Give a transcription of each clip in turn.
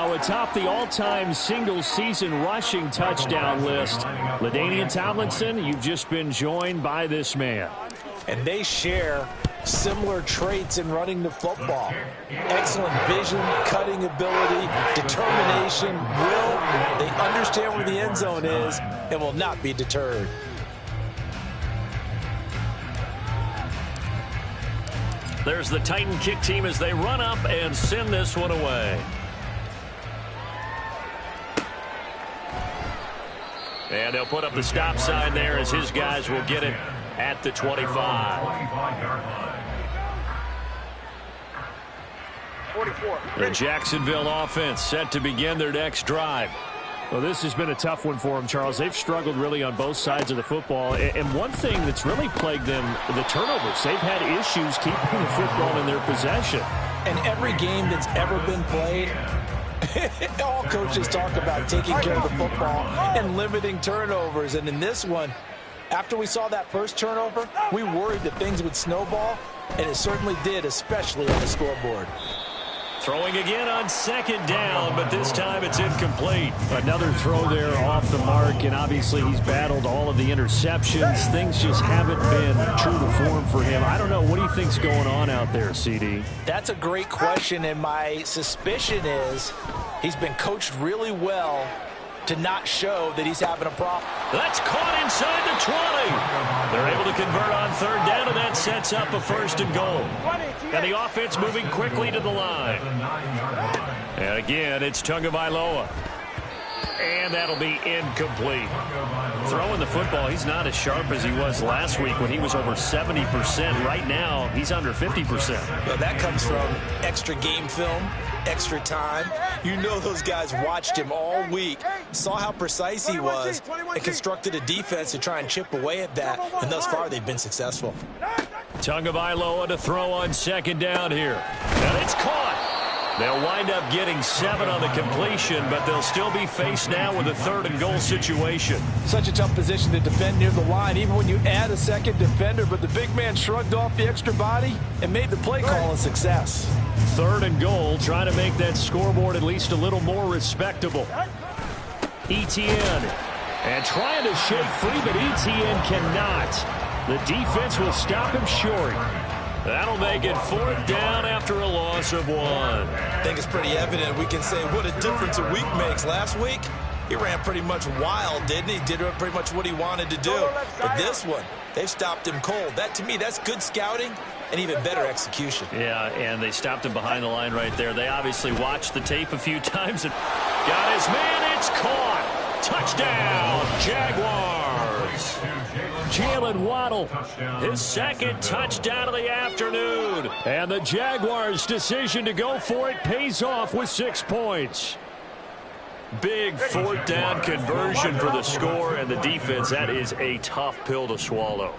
So atop the all-time single-season rushing touchdown list, LaDainian Tomlinson, you've just been joined by this man. And they share similar traits in running the football. Excellent vision, cutting ability, determination, will. They understand where the end zone is and will not be deterred. There's the Titan kick team as they run up and send this one away. And they'll put up the stop sign there as his guys will get it at the 25. The Jacksonville offense set to begin their next drive. Well, this has been a tough one for them, Charles. They've struggled really on both sides of the football. And one thing that's really plagued them, the turnovers. They've had issues keeping the football in their possession. And every game that's ever been played, all coaches talk about taking care of the football and limiting turnovers. And in this one, after we saw that first turnover, we worried that things would snowball, and it certainly did, especially on the scoreboard. Throwing again on second down, but this time it's incomplete. Another throw there off the mark, and obviously he's battled all of the interceptions. Things just haven't been true to form for him. I don't know. What do you think's going on out there, CD? That's a great question, and my suspicion is he's been coached really well to not show that he's having a problem. That's caught inside the 20. They're able to convert on third down, and that sets up a first and goal. And the offense moving quickly to the line. And again, it's Tagovailoa. And that'll be incomplete. Throwing the football, he's not as sharp as he was last week when he was over 70%. Right now, he's under 50%. Well, that comes from extra game film, extra time. You know those guys watched him all week, saw how precise he was, and constructed a defense to try and chip away at that. And thus far, they've been successful. Tagovailoa to throw on second down here. And it's caught. They'll wind up getting 7 on the completion, but they'll still be faced now with a third and goal situation. Such a tough position to defend near the line, even when you add a second defender, but the big man shrugged off the extra body and made the play call a success. Third and goal, trying to make that scoreboard at least a little more respectable. Etienne, and trying to shake free, but Etienne cannot. The defense will stop him short. That'll make it fourth down after a loss of 1. I think it's pretty evident. We can say what a difference a week makes. Last week, he ran pretty much wild, didn't he? Did pretty much what he wanted to do. But this one, they've stopped him cold. That, to me, that's good scouting and even better execution. Yeah, and they stopped him behind the line right there. They obviously watched the tape a few times and got his man. It's caught. Touchdown, Jaguars. Jalen Waddle, his second touchdown of the afternoon. And the Jaguars' decision to go for it pays off with 6 points. Big fourth down conversion for the score, and the defense, that is a tough pill to swallow.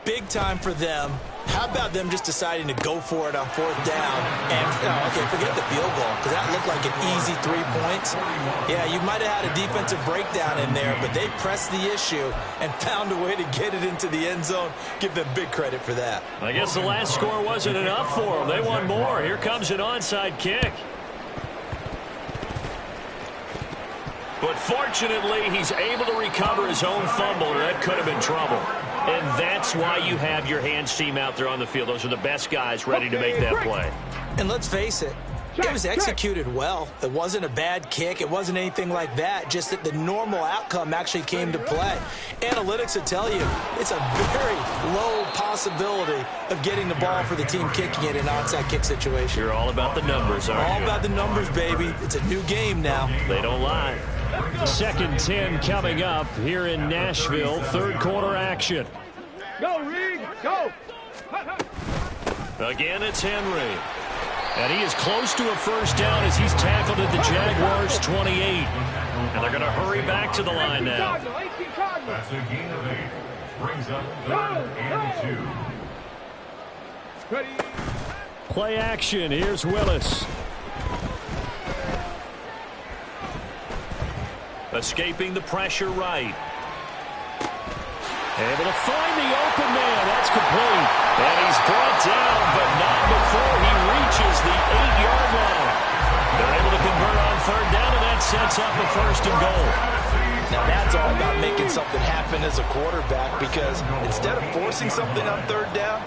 Big time for them. How about them just deciding to go for it on fourth down? And, okay, forget the field goal, because that looked like an easy 3 points. Yeah, you might have had a defensive breakdown in there, but they pressed the issue and found a way to get it into the end zone. Give them big credit for that. I guess the last score wasn't enough for them. They want more. Here comes an onside kick. But fortunately, he's able to recover his own fumble, or that could have been trouble. And that's why you have your hands team out there on the field. Those are the best guys ready to make that play. And let's face it, it was executed well. It wasn't a bad kick. It wasn't anything like that. Just that the normal outcome actually came to play. Analytics will tell you it's a very low possibility of getting the ball for the team kicking it in an onside kick situation. You're all about the numbers, aren't you? All about the numbers, baby. It's a new game now. They don't lie. Second 10 coming up here in Nashville. Third quarter action. Go, Reed, go! Again, it's Henry. And he is close to a first down as he's tackled at the Jaguars' 28. And they're going to hurry back to the line now. That's a gain of 8. Brings up 3rd and 2. Ready. Play action. Here's Willis. Escaping the pressure right. Able to find the open man. That's complete. And he's brought down, but not before he reaches the 8-yard line. They're able to convert on sets up a 1st and goal. Now that's all about making something happen as a quarterback, because instead of forcing something on 3rd down,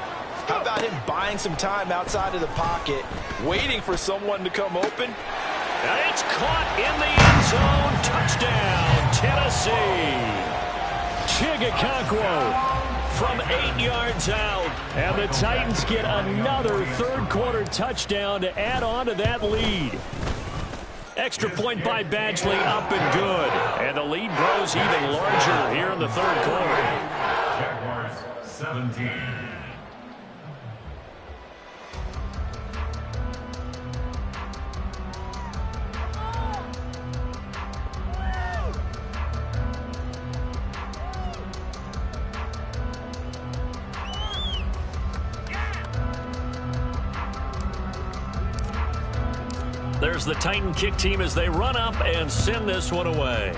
how about him buying some time outside of the pocket, waiting for someone to come open? And it's caught in the end zone. Touchdown, Tennessee. Chigakonkwo from 8 yards out. And the Titans get another 3rd quarter touchdown to add on to that lead. Extra point by Badgley, up and good. And the lead grows even larger here in the 3rd quarter. Jaguars 17. There's the Titan kick team as they run up and send this one away.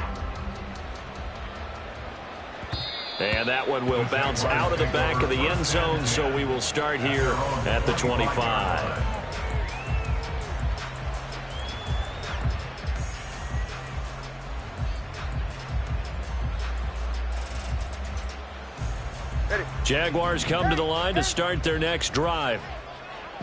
And that one will bounce out of the back of the end zone, so we will start here at the 25. Jaguars come to the line to start their next drive.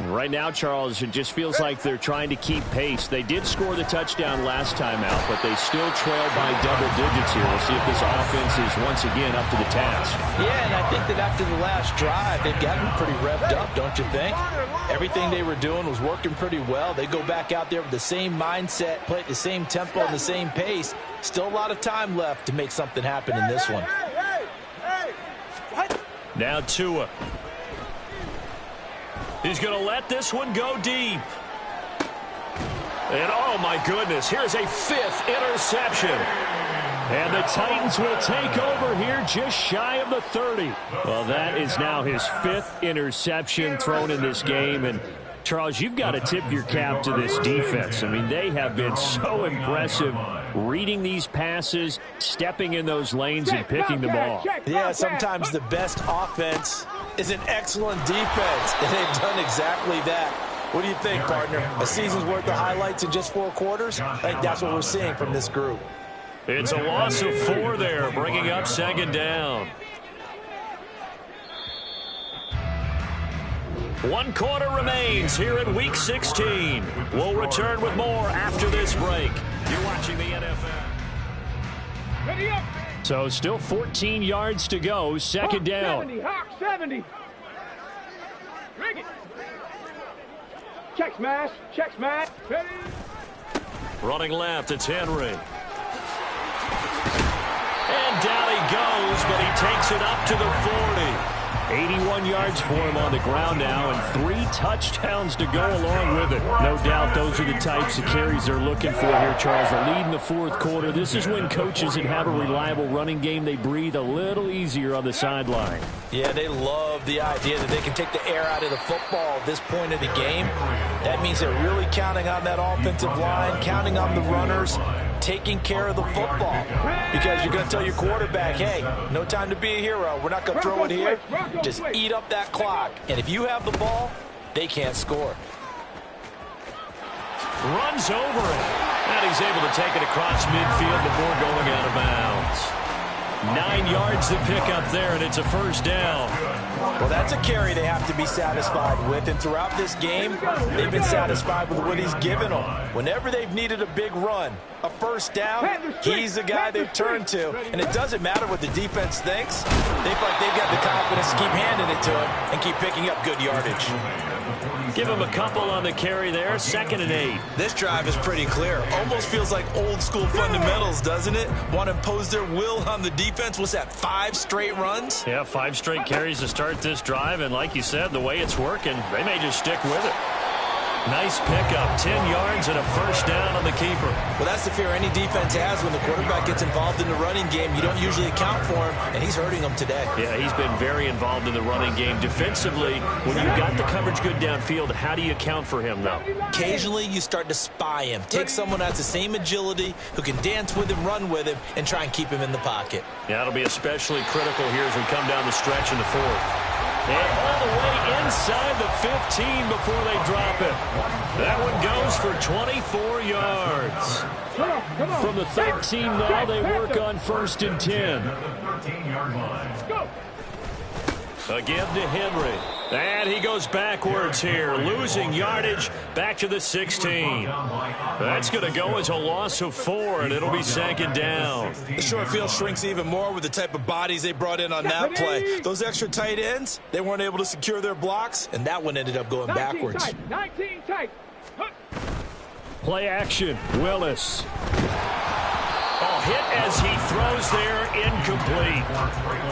Right now, Charles, it just feels like they're trying to keep pace. They did score the touchdown last time out, but they still trail by double digits here. We'll see if this offense is once again up to the task. Yeah, and I think that after the last drive, they've gotten pretty revved up, don't you think? Everything they were doing was working pretty well. They go back out there with the same mindset, play at the same tempo and the same pace. Still a lot of time left to make something happen in this one. Now Tua. He's going to let this one go deep. And oh my goodness, here's a 5th interception. And the Titans will take over here just shy of the 30. Well, that is now his 5th interception thrown in this game. And Charles, you've got to tip your cap to this defense. I mean, they have been so impressive reading these passes, stepping in those lanes and picking them off. Yeah, sometimes the best offense is an excellent defense, and they've done exactly that. What do you think, partner? A season's worth of highlights in just 4 quarters? I think that's what we're seeing from this group. It's a loss of 4 there, bringing up 2nd down. 1 quarter remains here in Week 16. We'll return with more after this break. You're watching the NFL. Ready up. So still 14 yards to go, 2nd down. 70, Hawk 70. Rig it. Check smash, ready. Running left, it's Henry. And down he goes, but he takes it up to the 40. 81 yards for him on the ground now, and 3 touchdowns to go along with it. No doubt those are the types of carries they're looking for here, Charles. The lead in the 4th quarter. This is when coaches that have a reliable running game, they breathe a little easier on the sideline. Yeah, they love the idea that they can take the air out of the football at this point of the game. That means they're really counting on that offensive line, counting on the runners, taking care of the football. Because you're going to tell your quarterback, hey, no time to be a hero. We're not going to throw it here. Just eat up that clock. And if you have the ball, they can't score. Runs over it. And he's able to take it across midfield before going out of bounds. 9 yards to pick up there, and it's a 1st down. Well, that's a carry they have to be satisfied with. And throughout this game, they've been satisfied with what he's given them. Whenever they've needed a big run, a 1st down, he's the guy they've turned to. And it doesn't matter what the defense thinks. They feel like they've got the confidence to keep handing it to him and keep picking up good yardage. Give him a couple on the carry there, 2nd and 8. This drive is pretty clear. Almost feels like old school fundamentals, doesn't it? Want to impose their will on the defense. What's that, 5 straight runs? Yeah, 5 straight carries to start this drive, and like you said, the way it's working, they may just stick with it. Nice pickup, 10 yards and a 1st down on the keeper. Well, that's the fear any defense has when the quarterback gets involved in the running game. You don't usually account for him, and he's hurting them today. Yeah, he's been very involved in the running game. Defensively, when you've got the coverage good downfield, how do you account for him, though? Occasionally, you start to spy him. Take someone who has the same agility, who can dance with him, run with him, and try and keep him in the pocket. Yeah, it'll be especially critical here as we come down the stretch in the 4th. And all the way inside the 15 before they drop it. That one goes for 24 yards. From the 13 now, they work on 1st and 10. Go. Again to Henry. And he goes backwards here, losing yardage back to the 16. That's going to go as a loss of 4, and it'll be 2nd down. The short field shrinks even more with the type of bodies they brought in on that play. Those extra tight ends, they weren't able to secure their blocks, and that one ended up going backwards. 19 tight. Play action, Willis. Oh, hit as he throws there, incomplete.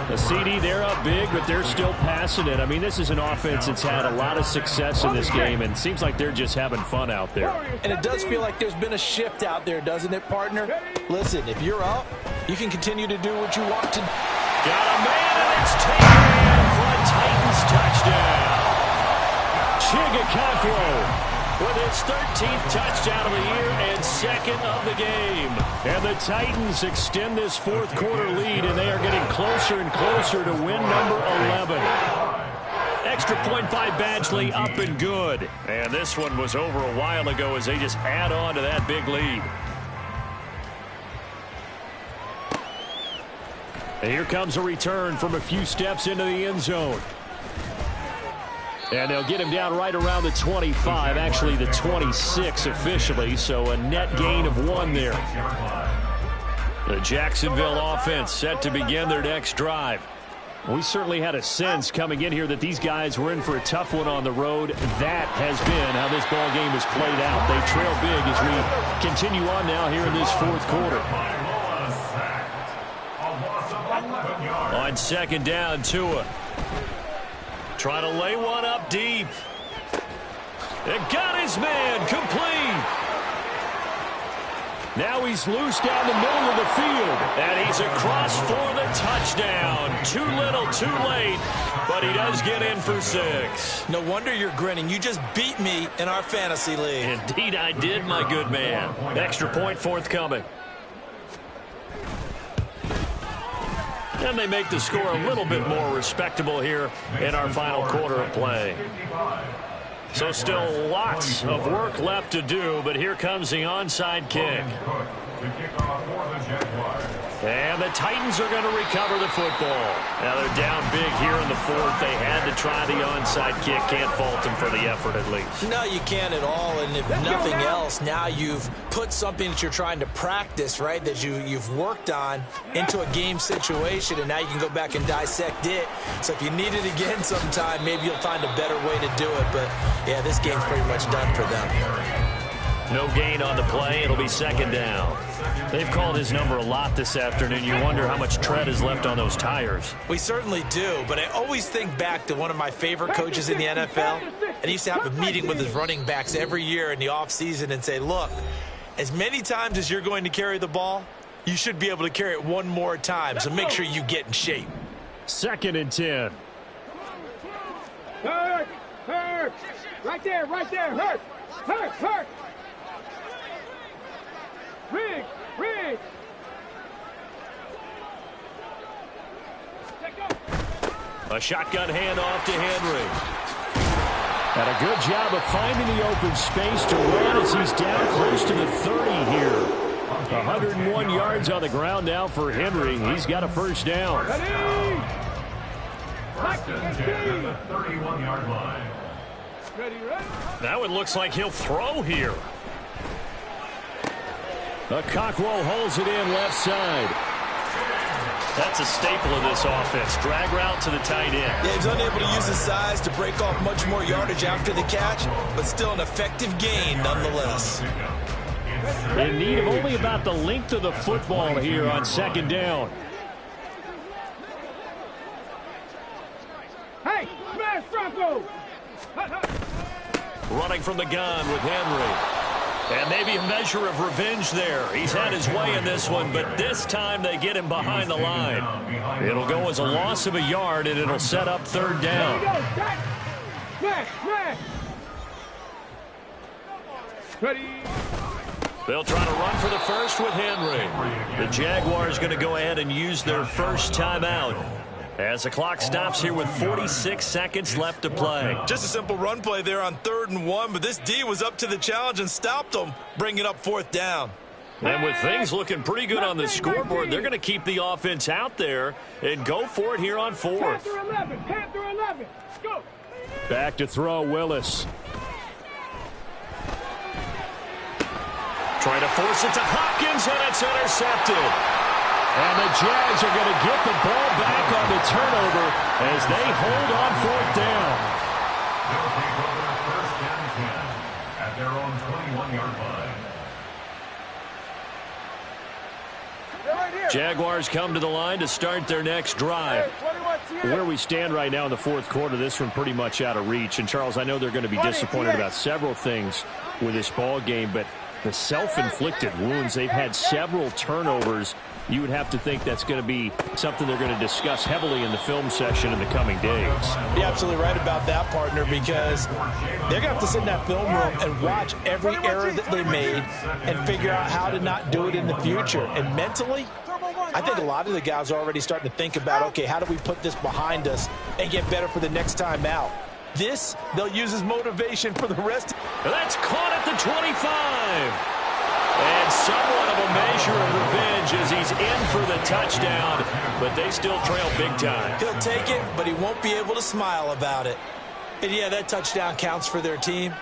The CD, they're up big, but they're still passing it. I mean, this is an offense that's had a lot of success in this game, and seems like they're just having fun out there. And it does feel like there's been a shift out there, doesn't it, partner? Listen, if you're up, you can continue to do what you want to. Got a man, and it's taken in for a Titans touchdown. Chigakakwo with his 13th touchdown of the year and 2nd of the game. And the Titans extend this 4th quarter lead, and they are getting closer and closer to win number 11. Extra point by Badgley, up and good. And this one was over a while ago as they just add on to that big lead. And here comes a return from a few steps into the end zone. And they'll get him down right around the 25, actually the 26 officially, so a net gain of 1 there. The Jacksonville offense set to begin their next drive. We certainly had a sense coming in here that these guys were in for a tough one on the road. That has been how this ball game has played out. They trail big as we continue on now here in this 4th quarter. On 2nd down, Tua. Trying to lay one up deep. It got his man complete. Now he's loose down the middle of the field. And he's across for the touchdown. Too little, too late. But he does get in for 6. No wonder you're grinning. You just beat me in our fantasy league. Indeed I did, my good man. Extra point forthcoming. And they make the score a little bit more respectable here in our final quarter of play. So still lots of work left to do, but here comes the onside kick. And the Titans are going to recover the football. Now they're down big here in the 4th. They had to try the onside kick. Can't fault them for the effort at least. No, you can't at all. And if nothing else, now you've put something that you're trying to practice, right, that you've worked on into a game situation, and now you can go back and dissect it. So if you need it again sometime, maybe you'll find a better way to do it. But, yeah, this game's pretty much done for them. No gain on the play. It'll be 2nd down. They've called his number a lot this afternoon. You wonder how much tread is left on those tires. We certainly do, but I always think back to one of my favorite coaches in the NFL, and he used to have a meeting with his running backs every year in the offseason and say, look, as many times as you're going to carry the ball, you should be able to carry it one more time, so make sure you get in shape. 2nd and 10. Hurt! Hurt! Right there, hurt! Hurt! Hurt! Riggs! Riggs! A shotgun handoff to Henry. And a good job of finding the open space to run as he's down close to the 30 here. 101 yards on the ground now for Henry. He's got a 1st down. The 31-yard line. Now it looks like he'll throw here. Cockrell holds it in left side. That's a staple of this offense. Drag route to the tight end. Yeah, he's unable to use his size to break off much more yardage after the catch, but still an effective gain nonetheless. In need of only about the length of the football here on 2nd down. Hey, smash Bronco! Running from the gun with Henry. And maybe a measure of revenge there. He's had his way in this one, but this time they get him behind the line. It'll go as a loss of a yard, and it'll set up 3rd down. Smash! Smash! Ready? They'll try to run for the 1st with Henry. The Jaguars going to go ahead and use their 1st timeout as the clock stops here with 46 seconds left to play. Just a simple run play there on 3rd and 1, but this D was up to the challenge and stopped them, bringing up 4th down. And with things looking pretty good on the scoreboard, they're going to keep the offense out there and go for it here on fourth. Panther 11. Go. Back to throw, Willis. Trying to force it to Hopkins, and it's intercepted. And the Jags are going to get the ball back on the turnover as they hold on fourth down. They'll take over first and 10 at their own 21-yard line. Jaguars come to the line to start their next drive. Where we stand right now in the fourth quarter, this one pretty much out of reach. And, Charles, I know they're going to be disappointed about several things with this ball game, but the self-inflicted wounds, they've had several turnovers. You would have to think that's going to be something they're going to discuss heavily in the film session in the coming days. You're absolutely right about that, partner, because they're going to have to sit in that film room and watch every error that they made and figure out how to not do it in the future. And mentally, I think a lot of the guys are already starting to think about, okay, how do we put this behind us and get better for the next time out? This, they'll use as motivation for the rest. That's caught at the 25. And somewhat of a measure of revenge as he's in for the touchdown, but they still trail big time. He'll take it, but he won't be able to smile about it. And, yeah, that touchdown counts for their team,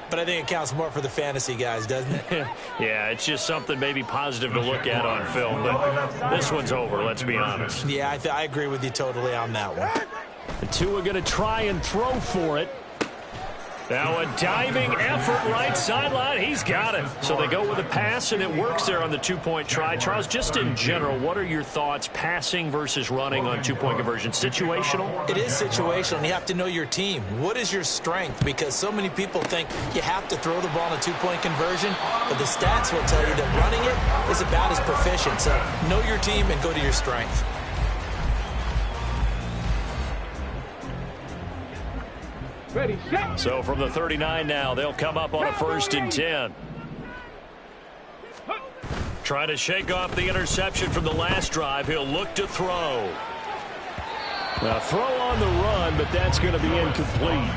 but I think it counts more for the fantasy guys, doesn't it? Yeah, it's just something maybe positive to look at on film, but this one's over, let's be honest. Yeah, I agree with you totally on that one. The two are going to try and throw for it. Now a diving effort right sideline. He's got it. So they go with a pass, and it works there on the two-point try. Charles, just in general, what are your thoughts passing versus running on two-point conversion? Situational? It is situational, and you have to know your team. What is your strength? Because so many people think you have to throw the ball in a two-point conversion, but the stats will tell you that running it is about as proficient. So know your team and go to your strength. Ready, set. So from the 39 now, they'll come up on a 1st and 10. Trying to shake off the interception from the last drive. He'll look to throw. Now throw on the run, but that's going to be incomplete.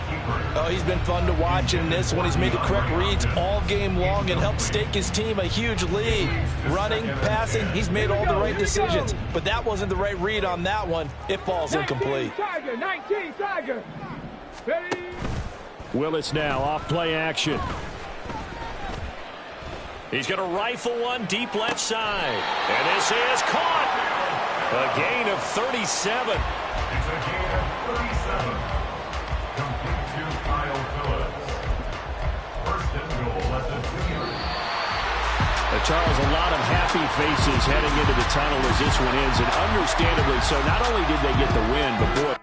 Oh, he's been fun to watch in this one. He's made the correct reads all game long and helped stake his team a huge lead. Running, passing, he's made all the right decisions. But that wasn't the right read on that one. It falls incomplete. 19 Tiger. Ready. Willis now off play action. He's going to rifle one deep left side. And this is caught. A gain of 37. It's a gain of 37. Complete to Kyle Phillips. First and goal at the 2-yard line. Charles, a lot of happy faces heading into the tunnel as this one ends, and understandably so. Not only did they get the win, but boy,